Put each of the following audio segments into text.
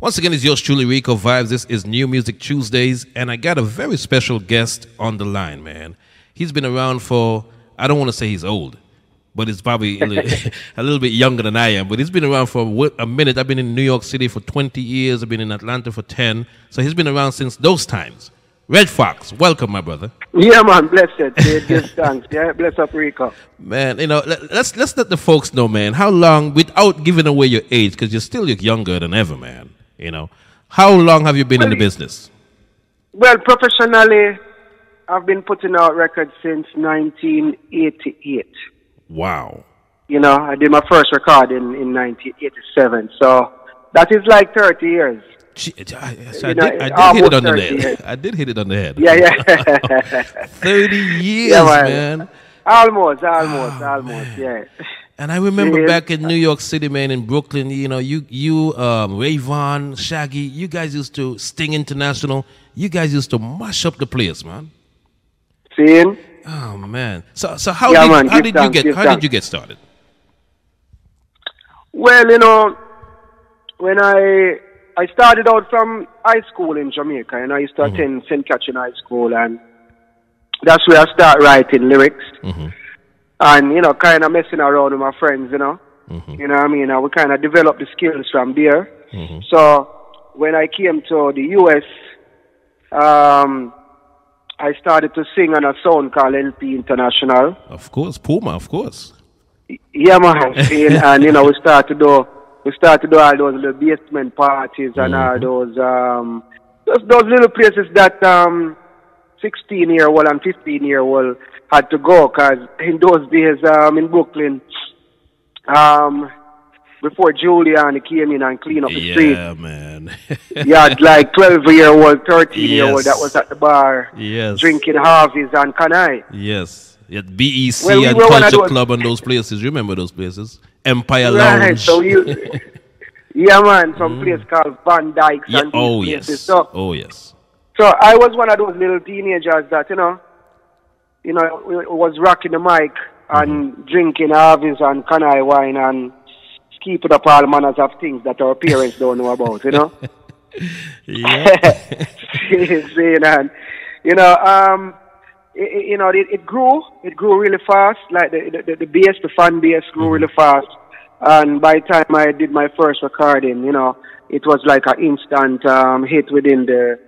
Once again, it's yours truly, Ricovibes. This is New Music Tuesdays, and I got a very special guest on the line, man. He's been around for, I don't want to say he's old, but he's probably a little bit younger than I am. But he's been around for a minute. I've been in New York City for 20 years. I've been in Atlanta for 10. So he's been around since those times. Red Foxx, welcome, my brother. Yeah, man, blessed. Give thanks. Yeah, bless up, Rico. Man, you know, let's let the folks know, man, how long, without giving away your age, because you still look younger than ever, man. You know, how long have you been in the business? Well, professionally, I've been putting out records since 1988. Wow. You know, I did my first record in 1987. So that is like 30 years. I did hit it on the head. I did hit it on the head. Yeah, yeah. 30 years, yeah, man. Almost, yeah. And I remember back in New York City, man, in Brooklyn, you know, you Rayvon, Shaggy, you guys used to Sting International. You guys used to mash up the place, man. Seeing? Oh man. So how did you get started? Well, you know, when I started out from high school in Jamaica, and I used to attend St. Catherine High School, and that's where I start writing lyrics. And, you know, kind of messing around with my friends, you know. You know what I mean? And we kind of developed the skills from there. So when I came to the U.S., I started to sing on a song called LP International. Of course, Puma, of course. Yeah, man. And, you know, we started to do all those little basement parties and all those little places that 16-year-old and 15-year-old had to go, because in those days in Brooklyn, before Giuliani came in and cleaned up the street. Yeah, man. You had like 12-year-old, 13-year-old that was at the bar drinking Harvey's and Kanai. Yes. You had BEC and Culture Club and those places. Remember those places? Empire Lounge. Right, so yeah, man, some place called Van Dyke's and oh, these places. Yes. So, oh, yes. So I was one of those little teenagers that, you know, was rocking the mic and drinking Harvey's and Kanai wine and keeping up all manners of things that our parents don't know about, you know. Yeah. And, you know, it grew really fast. Like the fan base grew really fast. And by the time I did my first recording, you know, it was like an instant hit within the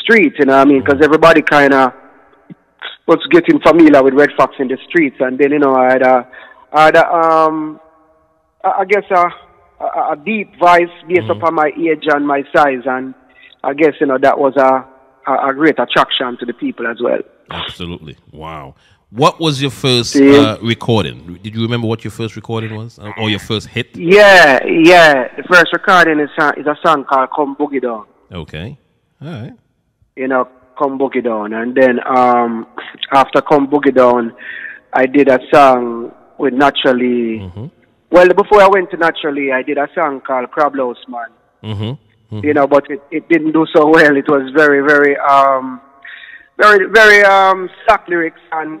streets, you know what I mean? Because everybody kind of was getting familiar with Red Foxx in the streets. And then, you know, I had I guess a deep voice based upon my age and my size. And I guess, you know, that was a great attraction to the people as well. Absolutely. Wow. What was your first recording? Did you remember what your first recording was? Or your first hit? Yeah. The first recording is a song called Come Boogie Down. Okay. All right. You know, Come Boogie Down. And then after Come Boogie Down, I did a song with Naturally. Well, before I went to Naturally, I did a song called Crab House Man. You know, but it didn't do so well. It was very, very stock lyrics, and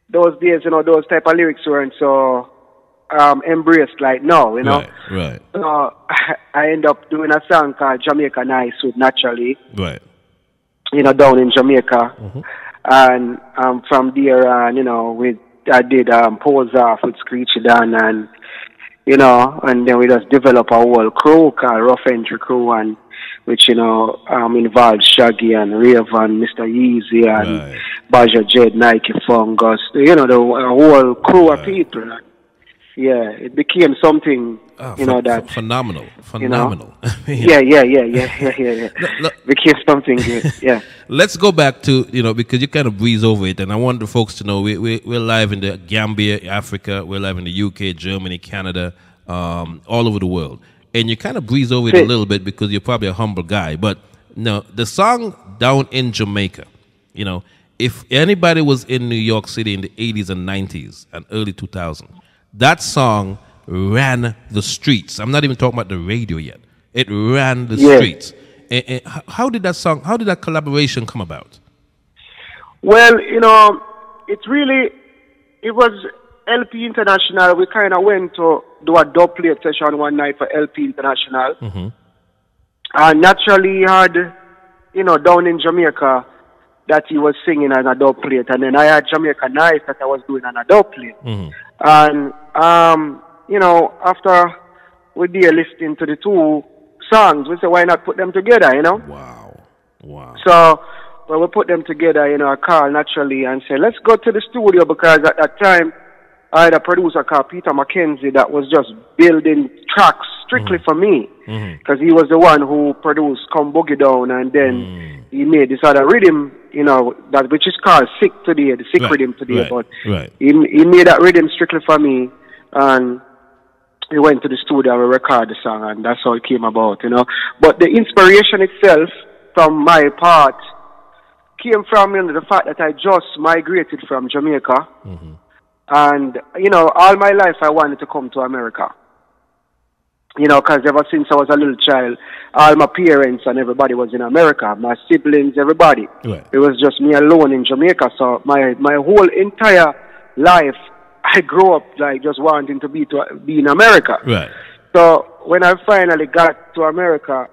those days, you know, those type of lyrics weren't so embraced like now, you know. Right. So I end up doing a song called Jamaica Nice with Naturally. Right. You know, down in Jamaica. And from there, you know, I did Pose Off with Screechy Dan, and, you know, and then we just developed a whole crew called Rough Entry Crew, and which, you know, involved Shaggy and Rayvon, Mr. Yeezy, and Baja Jed, Nike Fungus, you know, the whole crew of people. Yeah, it became something, you know, that... Phenomenal. You know? Yeah. Became something good, yeah. Let's go back to, you know, because you kind of breeze over it, and I want the folks to know we're live in the Gambia, Africa, we're live in the UK, Germany, Canada, all over the world. And you kind of breeze over it a little bit because you're probably a humble guy. But no, the song Down in Jamaica, you know, if anybody was in New York City in the 80s and 90s and early 2000s, that song ran the streets. I'm not even talking about the radio yet. It ran the streets. And how did that collaboration come about? Well, you know, it was LP International. We kind of went to do a dub plate session one night for LP International. And naturally, he had, down in Jamaica that he was singing on a dub plate. And then I had Jamaica Nice that I was doing on a dub plate. And, after we were listening to the two songs, we said, why not put them together, Wow. So, well, we put them together, I called naturally and said, let's go to the studio, because at that time, I had a producer called Peter McKenzie that was just building tracks strictly for me, because he was the one who produced Come Boogie Down, and then he made this other rhythm, that which is called Sick Today, the Sick rhythm today, but he made that rhythm strictly for me, and we went to the studio and we recorded the song, and that's how it came about, But the inspiration itself, from my part, came from the fact that I just migrated from Jamaica. And, all my life I wanted to come to America. Because ever since I was a little child, all my parents and everybody was in America. My siblings, everybody. Right. It was just me alone in Jamaica. So my whole entire life, I grew up like just wanting to be in America. Right. So when I finally got to America,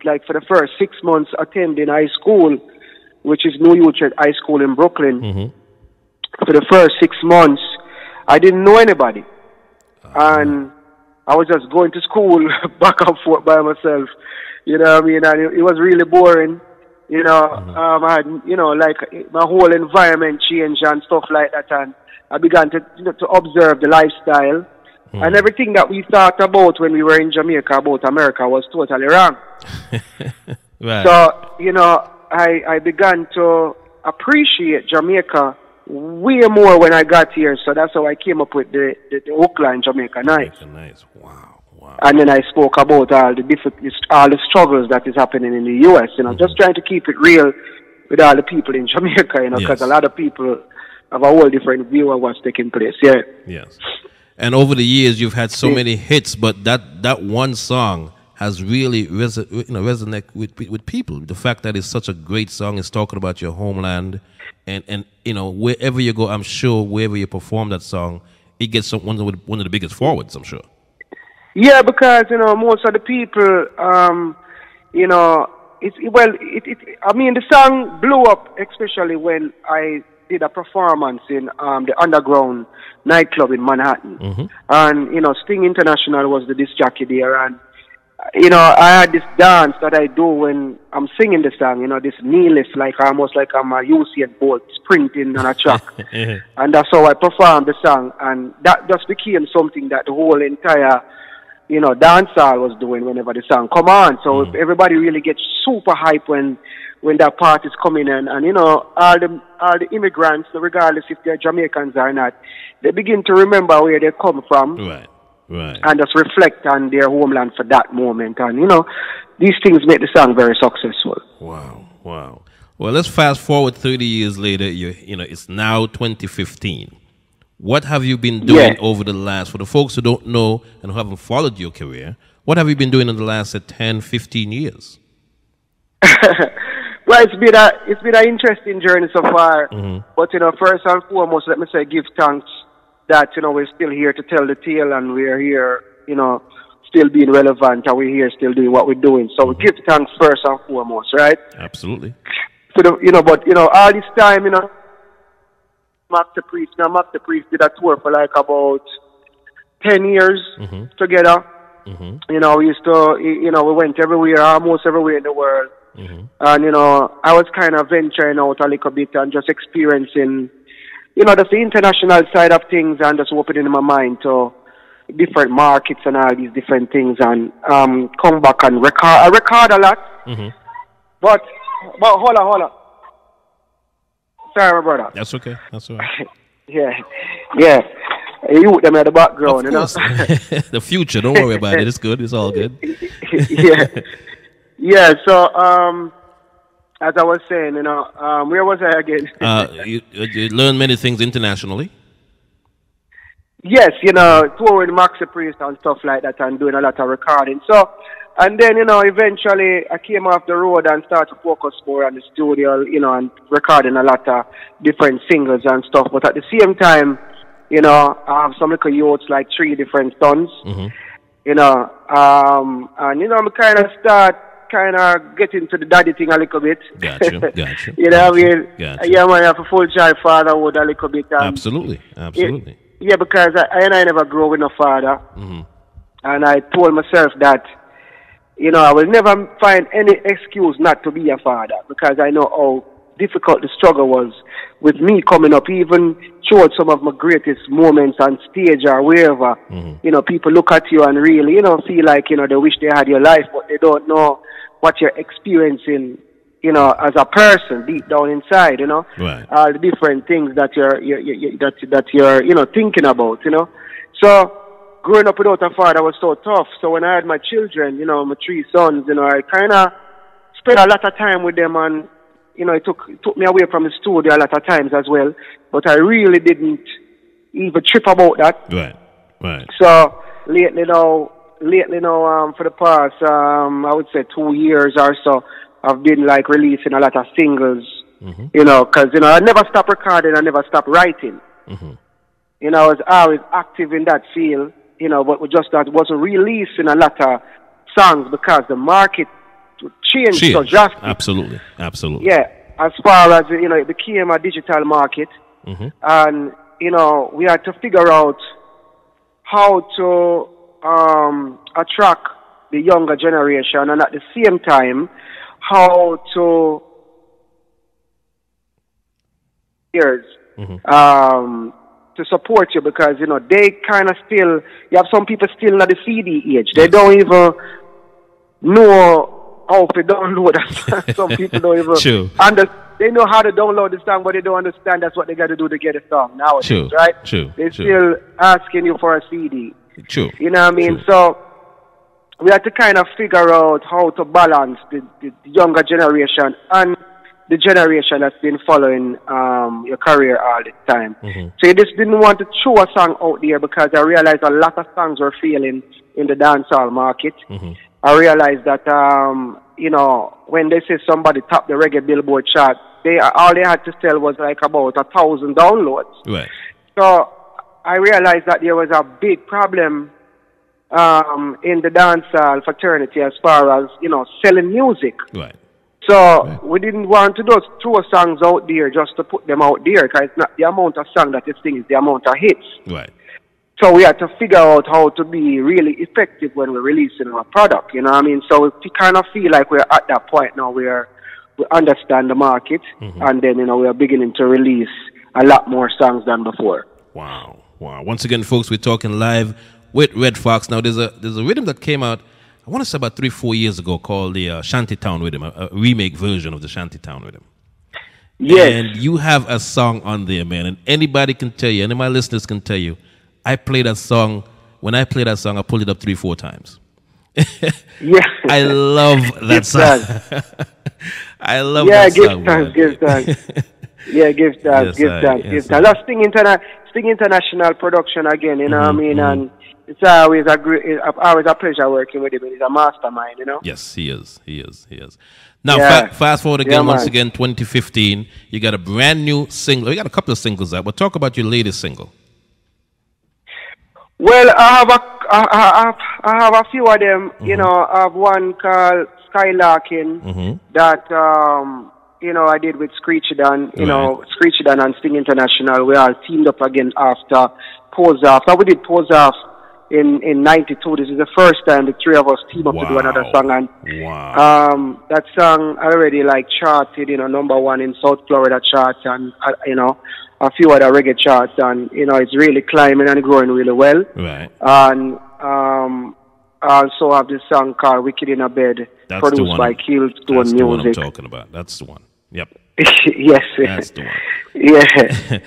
like for the first 6 months attending high school, which is New Utrecht High School in Brooklyn, for the first 6 months, I didn't know anybody. And I was just going to school back and forth by myself. You know what I mean? And it was really boring. I had, like my whole environment changed and stuff like that. And I began to observe the lifestyle. And everything that we thought about when we were in Jamaica about America was totally wrong. Right. So, I began to appreciate Jamaica way more when I got here. So that's how I came up with the hook line, Jamaica Nice. Jamaica Nice. Wow. And then I spoke about all the struggles that is happening in the U.S., just trying to keep it real with all the people in Jamaica, because a lot of people have a whole different view of what's taking place. Yeah. Yes. And over the years, you've had so many hits, but that one song has really resonate with people. The fact that it's such a great song, it's talking about your homeland, and wherever you go, I'm sure wherever you perform that song, it gets one of the biggest forwards, I'm sure. Yeah, because most of the people, the song blew up, especially when I did a performance in the Underground nightclub in Manhattan. And, Sting International was the disc jockey there. And, I had this dance that I do when I'm singing the song, this knee lift, like almost like I'm a Usain Bolt sprinting on a track. And that's how I performed the song. And that just became something that the whole entire, dancehall was doing whenever the song come on. So everybody really gets super hype when that part is coming in, and all the immigrants, regardless if they're Jamaicans or not, they begin to remember where they come from, right, and just reflect on their homeland for that moment, and these things make the song very successful. Wow. Well, let's fast forward 30 years later. It's now 2015. What have you been doing over the last, for the folks who don't know and who haven't followed your career, what have you been doing in the last 10, 15 years? Well, it's been an interesting journey so far. But first and foremost, let me say give thanks that we're still here to tell the tale, and we're here, still being relevant, and we're here still doing what we're doing. So we give thanks first and foremost, right? Absolutely. So all this time, Max the Priest did a tour for like about 10 years together. We used to, we went everywhere, almost everywhere in the world. And, I was kind of venturing out a little bit and just experiencing, just the international side of things, and just opening my mind to different markets and all these different things, and come back and record. I record a lot. But hold on. Sorry, my brother. That's okay. That's all right. Yeah. You them at the background, of course. The future, don't worry about it. It's good. It's all good. Yeah. So, as I was saying, where was I again? You learn many things internationally. Yes, touring Maxi Priest and stuff like that, and doing a lot of recording. So, and then, eventually I came off the road and started to focus more on the studio, and recording a lot of different singles and stuff. But at the same time, I have some little youths, like 3 different sons. you know. And you know, I kind of start kind of getting to the daddy thing a little bit. Gotcha. You know what I mean? Gotcha. Yeah, man, I have a full child fatherhood a little bit. Absolutely. Yeah, because I never grew up with no father. Mm-hmm. And I told myself that, you know, I will never find any excuse not to be a father, because I know how difficult the struggle was with me coming up, even showed some of my greatest moments on stage or wherever. Mm-hmm. You know, people look at you and really, you know, feel like, you know, they wish they had your life, but they don't know what you're experiencing, you know, as a person deep down inside, you know. Right. All the different things that you're you know, thinking about, you know. So growing up without a father was so tough. So when I had my children, you know, my 3 sons, you know, I kind of spent a lot of time with them, and you know, it took me away from the studio a lot of times as well. But I really didn't even trip about that. Right. So lately now, for the past, I would say 2 years or so, I've been like releasing a lot of singles. Mm-hmm. You know, because you know, I never stopped recording, I never stopped writing. Mm-hmm. You know, I was always active in that field. You know, but we just that wasn't releasing a lot of songs because the market changed so drastically. Absolutely. Yeah, as far as, you know, it became a digital market. Mm-hmm. And, you know, we had to figure out how to attract the younger generation, and at the same time, how to to support you, because, you know, they kind of still, you have some people still at the CD age. They don't even know how to download that. Some people don't even they know how to download the song, but they don't understand that's what they got to do to get a song nowadays, right? They're still asking you for a CD. You know what I mean? So we have to kind of figure out how to balance the younger generation and the generation that's been following your career all this time. Mm-hmm. So you just didn't want to throw a song out there, because I realized a lot of songs were failing in the dancehall market. Mm-hmm. I realized that, you know, when they say somebody topped the reggae Billboard chart, all they had to sell was like about 1,000 downloads. Right. So I realized that there was a big problem in the dancehall fraternity as far as, you know, selling music. Right. So we didn't want to just throw songs out there just to put them out there, because it's not the amount of song that you sing, it's the amount of hits. Right. So we had to figure out how to be really effective when we're releasing our product, you know what I mean? So we kind of feel like we're at that point now where we understand the market, mm-hmm. and then, you know, we are beginning to release a lot more songs than before. Wow. Once again, folks, we're talking live with Red Foxx. Now, there's a rhythm that came out, I want to say about 3-4 years ago, called the Shantytown Rhythm, a remake version of the Shantytown Rhythm. Yes. And you have a song on there, man, and anybody can tell you, any of my listeners can tell you, I play that song. When I play that song, I pull it up 3-4 times. Yeah. I love that song. I love that song. Give thanks. Yeah, give thanks. Let's Sting International production again, you know what I mean? Mm-hmm. And it's always a pleasure working with him. He's a mastermind, you know? Yes, he is. Now, fast forward again, once again, 2015. You got a brand new single. You got a couple of singles out, but talk about your latest single. Well, I have a few of them. Mm-hmm. You know, I have one called Skylarking, mm-hmm. that you know, I did with Screechy Dan. You know, Screechy Dan and Sting International. We all teamed up again after Pose Off. So we did Pose Off in '92. This is the first time the three of us team up to do another song, and that song already like charted, you know, #1 in South Florida charts, and you know, a few other reggae charts, and you know, it's really climbing and growing really well. Right. And I also have this song called "Wicked in a Bed," produced by Keelstone Music. That's the one I'm talking about. That's the one. Yep. Yes. That's the one. Yeah.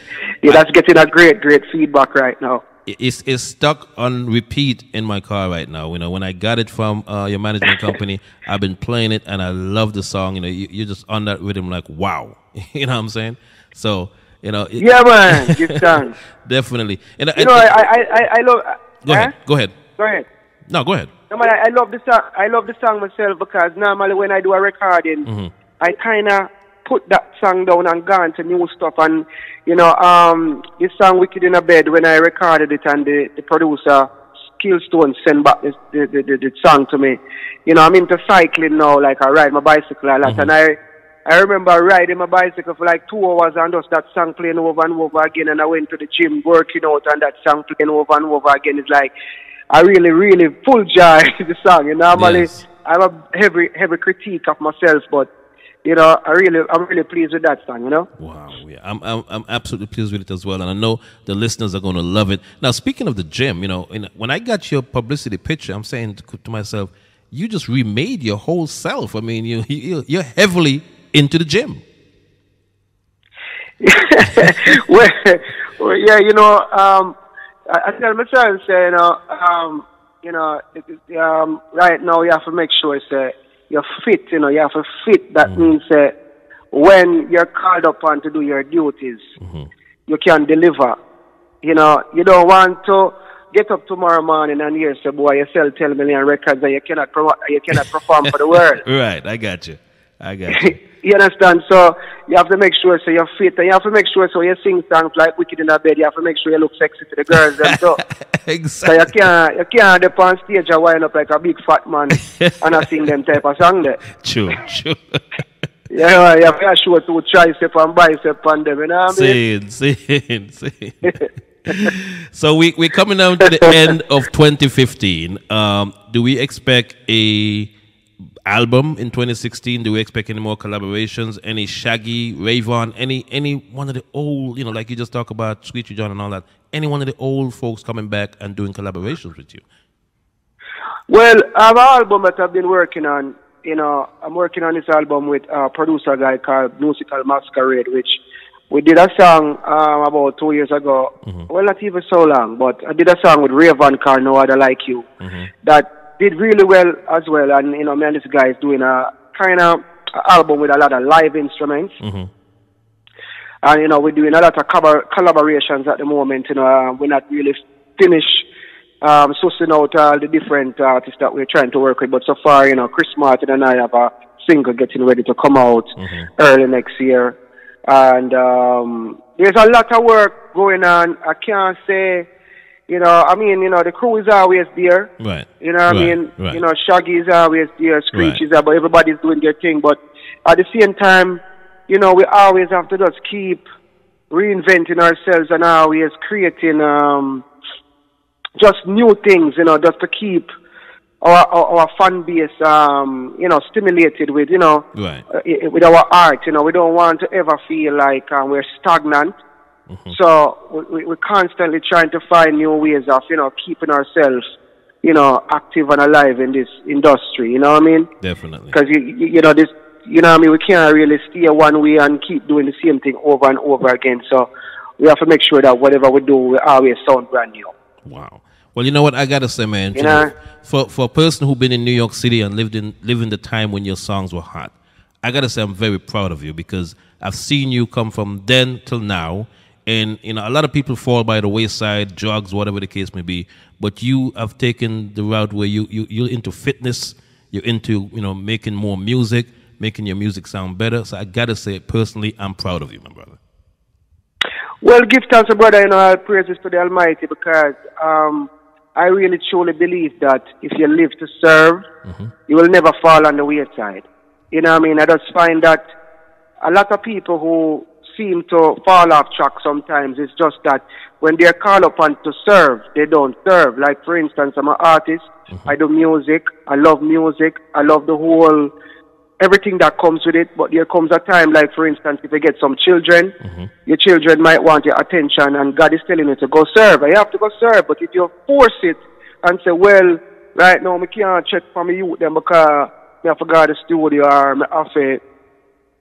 That's getting a great feedback right now. It's stuck on repeat in my car right now. You know, when I got it from your management company, I've been playing it, and I love the song. You know, you're just on that rhythm like, wow. You know what I'm saying? So, you know. Yeah, man. Good song. Definitely. And you know, I love. Go ahead. No, go ahead. No, man, I love the song. I love the song myself, because normally when I do a recording, mm-hmm. I kind of put that song down and go into new stuff. And you know, this song "Wicked in a Bed," when I recorded it, and the producer Killstone sent back the song to me. You know, I'm into cycling now, like I ride my bicycle a lot, and I remember riding my bicycle for like 2 hours and just that song playing over and over again, and I went to the gym working out and that song playing over and over again. It's like I really full joy the song. You know, normally Yes. I have a heavy critique of myself, but you know, I'm really pleased with that song, you know. Wow, yeah, I'm absolutely pleased with it as well, and I know the listeners are going to love it. Now, speaking of the gym, you know, when I got your publicity picture, I'm saying to myself, you just remade your whole self. I mean, you're heavily into the gym. well, yeah, you know, I tell myself, say, right now you have to make sure you're fit, you know, you have to fit. That means when you're called upon to do your duties, you can deliver. You know, you don't want to get up tomorrow morning and hear say, boy, you sell 10 million records and you cannot perform for the world. Right, I got you. You understand? So you have to make sure so you're fit, and you have to make sure so you sing songs like Wicked in the Bed. You have to make sure you look sexy to the girls and so. Exactly. So you can't up on stage and wind up like a big fat man and I sing them type of song there. True. Yeah, you have to show two tricep and bicep on them, you know what I mean? Saying. So we're coming down to the end of 2015. Do we expect a album in 2016? Do we expect any more collaborations? Any Shaggy, Rayvon, any one of the old, you know, like you just talk about Sweet John and all that, any one of the old folks coming back and doing collaborations with you? Well, I have an album that I've been working on. You know, I'm working on this album with a producer guy called Musical Masquerade, which we did a song about 2 years ago. Well, not even so long, but I did a song with Rayvon called No Other Like You that did really well as well. And, you know, me and this guy is doing a kind of album with a lot of live instruments. And, you know, we're doing a lot of collaborations at the moment. You know, we're not really finished sussing out all the different artists that we're trying to work with. But so far, you know, Chris Martin and I have a single getting ready to come out early next year. And there's a lot of work going on. I can't say, you know, I mean, you know, the crew is always there. Right. You know what I mean? Right. You know, Shaggy is always there, Screech is Right. there, but everybody's doing their thing. But at the same time, you know, we always have to just keep reinventing ourselves and always creating just new things, you know, just to keep our fan base, you know, stimulated with, you know, with our art. You know, we don't want to ever feel like we're stagnant. So we're constantly trying to find new ways of, you know, keeping ourselves, you know, active and alive in this industry. You know what I mean? Definitely. Because you know this, you know what I mean. We can't really steer one way and keep doing the same thing over and over again. So we have to make sure that whatever we do, we always sound brand new. Wow. Well, you know what I gotta say, man. You know, for a person who's been in New York City and living the time when your songs were hot, I gotta say I'm very proud of you because I've seen you come from then till now. And, you know, a lot of people fall by the wayside, drugs, whatever the case may be. But you have taken the route where you're into fitness. You're into, you know, making more music, making your music sound better. So I got to say, personally, I'm proud of you, my brother. Well, give thanks, brother. You know, all praises to the Almighty because I really truly believe that if you live to serve, you will never fall on the wayside. You know what I mean? I just find that a lot of people who seem to fall off track sometimes. It's just that when they're called upon to serve, they don't serve. Like, for instance, I'm an artist. I do music. I love music. I love the whole, everything that comes with it. But there comes a time, like, for instance, if you get some children, your children might want your attention, and God is telling you to go serve. You have to go serve. But if you force it and say, well, right now, I can't check for me youth them because I have to go to the studio or I have to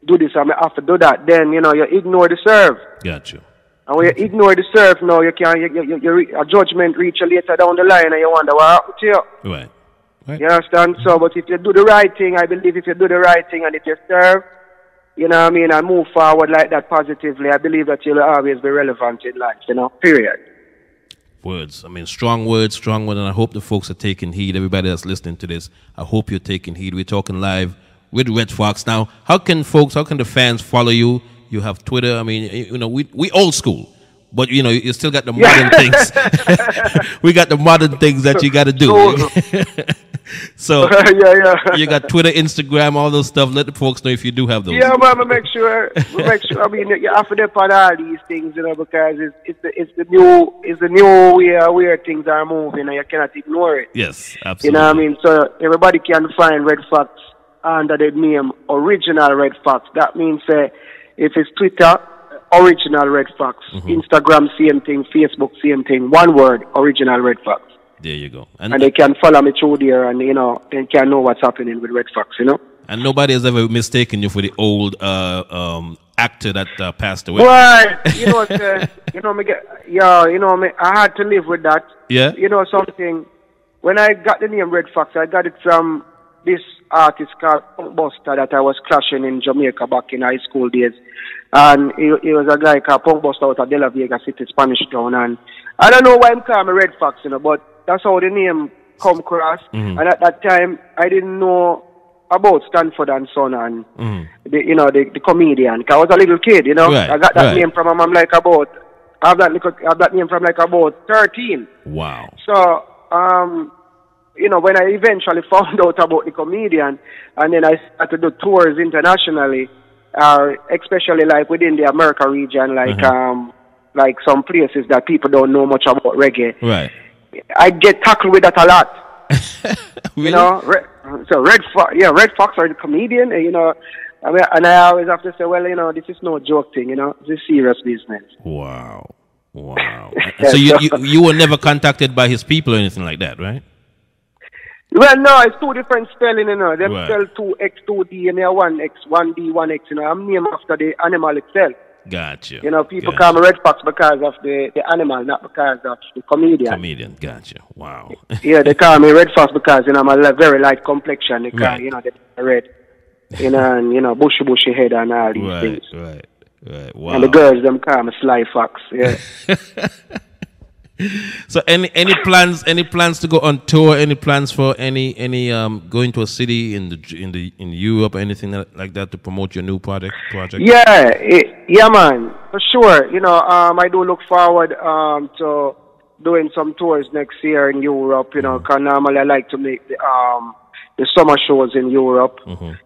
do this or I have to do that, then, you know, you ignore the serve. Got you. And when you ignore the serve, now you can a judgment reach you later down the line and you wonder what happened to you. Right. You understand? So, but if you do the right thing, I believe if you do the right thing and if you serve, you know what I mean, and move forward like that positively, I believe that you'll always be relevant in life, you know, period. Words. I mean, strong words, and I hope the folks are taking heed. Everybody that's listening to this, I hope you're taking heed. We're talking live with Red Foxx. Now, how can the fans follow you? You have Twitter. I mean, you know, we old school. But you know, you still got the modern things. We got the modern things that you got to do. So you got Twitter, Instagram, all those stuff. Let the folks know if you do have those. Yeah, man. Make sure. I mean, you have to depend on all these things, you know, because it's the new way where things are moving, and you cannot ignore it. Yes, absolutely. You know what I mean? So everybody can find Red Foxx under the name Original Red Foxx. That means if it's Twitter, Original Red Foxx. Instagram, same thing. Facebook, same thing. One word, Original Red Foxx. There you go. And they can follow me through there, and you know, they can know what's happening with Red Foxx, you know. And nobody has ever mistaken you for the old actor that passed away. Well, you know, I had to live with that. Yeah. You know something. When I got the name Red Foxx, I got it from this artist called Punk Buster that I was clashing in Jamaica back in high school days. And he was a guy called Punk Buster out of De La Vega City, Spanish Town. And I don't know why I'm calling me Red Foxx, you know, but that's how the name come across. And at that time, I didn't know about Stanford and Son and the comedian. 'Cause I was a little kid, you know. Right, I got that name from I have that name from like about 13. Wow. So you know, when I eventually found out about the comedian, and then I started to do tours internationally, especially like within the America region, like some places that people don't know much about reggae. Right. I get tackled with that a lot. Really? You know, Red Foxx or the comedian, you know. I mean, and I always have to say, well, you know, this is no joke thing, you know. This is serious business. Wow. So you were never contacted by his people or anything like that, right? Well, no, it's two different spelling, you know. Them spell 2X, 2D, and they're 1X, 1D, 1X, you know. I'm named after the animal itself. Gotcha. You know, people call me Red Foxx because of the animal, not because of the comedian. Gotcha. Wow. Yeah, they call me Red Foxx because, you know, I'm a very light complexion. They call, you know, they're red. You know, and, you know, bushy head and all these things. Right. Wow. And the girls, them call me Sly Fox, yeah. So any plans to go on tour? Any plans for any going to a city in Europe or anything like that to promote your new project? Yeah, man, for sure. You know, I do look forward to doing some tours next year in Europe. You know, 'cause normally I like to make the summer shows in Europe.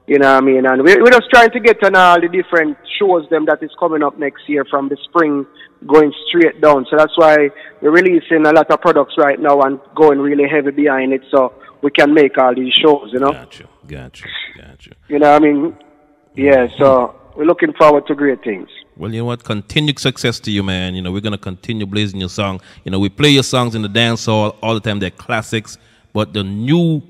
You know what I mean? And we're just trying to get on all the different shows them that is coming up next year from the spring going straight down. So that's why we're releasing a lot of products right now and going really heavy behind it so we can make all these shows, you know? Gotcha. You know what I mean? Yeah, so we're looking forward to great things. Well, you know what? Continued success to you, man. You know, we're going to continue blazing your song. You know, we play your songs in the dance hall all the time. They're classics. But the new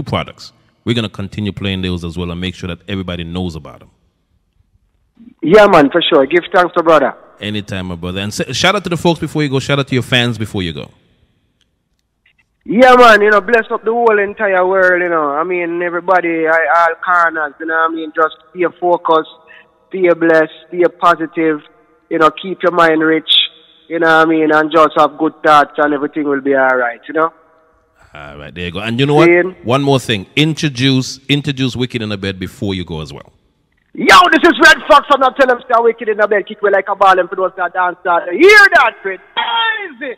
products, we're going to continue playing those as well and make sure that everybody knows about them. Yeah, man, for sure. Give thanks to brother. Anytime, my brother. And shout out to the folks before you go. Shout out to your fans before you go. Yeah, man, you know, bless up the whole entire world, you know. I mean, everybody, all corners, you know what I mean? Just stay focused, stay blessed, stay positive, you know, keep your mind rich, you know what I mean? And just have good thoughts and everything will be all right, you know? All right, there you go. And you know what? One more thing. Introduce Wicked in the Bed before you go as well. Yo, this is Red Foxx. I'm not telling them stay wicked in the bed, kick me like a ball and for those that dance. Hear that, Fred? Easy.